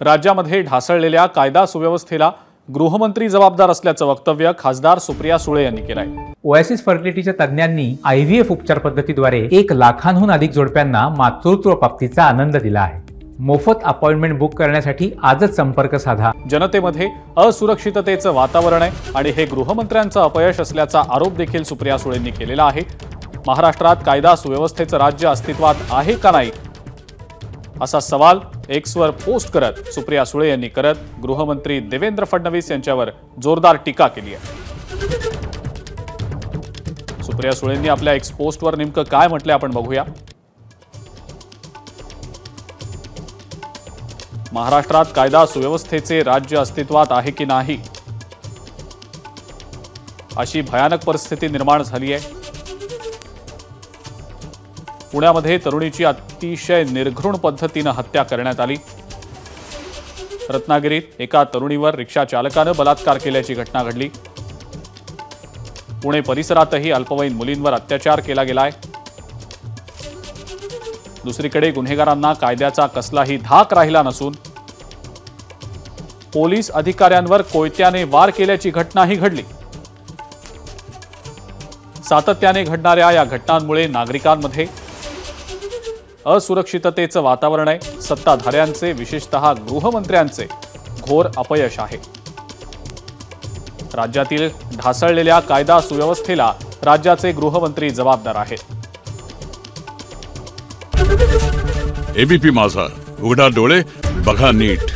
राज्यामध्ये ढासळलेल्या कायदा सुव्यवस्थेला गृहमंत्री जबाबदार असल्याचं वक्तव्य खासदार सुप्रिया सुळे यांनी केलंय। ओएसिस फर्टिलिटीच्या तज्ञांनी IVF उपचार पद्धतीद्वारे 1 लाखांहून अधिक जोडप्यांना मातृत्व प्राप्तीचा आनंद दिला आहे। मोफत अपॉइंटमेंट बुक करण्यासाठी आजच संपर्क साधा। जनतेमध्ये असुरक्षिततेचं वातावरण आहे आणि हे गृहमंत्र्यांचं अपयश असल्याचा आरोप देखील सुप्रिया सुळेंनी केलेला आहे। महाराष्ट्रात कायदा सुव्यवस्थेचं राज्य अस्तित्वात आहे का नाही असा सवाल एक्सवर पोस्ट करत सुप्रिया सुळे यांनी करत गृहमंत्री देवेंद्र फडणवीस यांच्यावर जोरदार टीका केली आहे। सुप्रिया सुळेंनी आपल्या एक्स पोस्टवर नेमकं काय म्हटलंय आपण बघूया। महाराष्ट्रात कायदा सुव्यवस्थेचे राज्य अस्तित्वात आहे की नाही अशी भयानक परिस्थिती निर्माण झाली आहे। पुण्यामध्ये तरुणीची अतिशय निर्घृण पद्धतीने हत्या करण्यात आली। रत्नागिरीत एका तरुणीवर रिक्षा चालकाने बलात्कार केल्याची घटना घडली। पुणे परिसरातही अल्पवयीन मुलींवर अत्याचार केला गेलाय। दुसरीकडे गुन्हेगारांना कायद्याचा कसलाही धाक राहिला नसून पोलीस अधिकाऱ्यांवर कोयत्याने वार केल्याची घटनाही घडली। सातत्याने घडणाऱ्या या घटनांमुळे नागरिकांमध्ये असुरक्षिततेचं वातावरण आहे। सत्ताधाऱ्यांचे विशेषतः गृहमंत्र्यांचे घोर अपयश आहे। राज्यातील ढासळलेल्या कायदा सुव्यवस्थेला राज्याचे गृहमंत्री जबाबदार आहेत। एबीपी माझा, उघडा डोळे बघा नीट।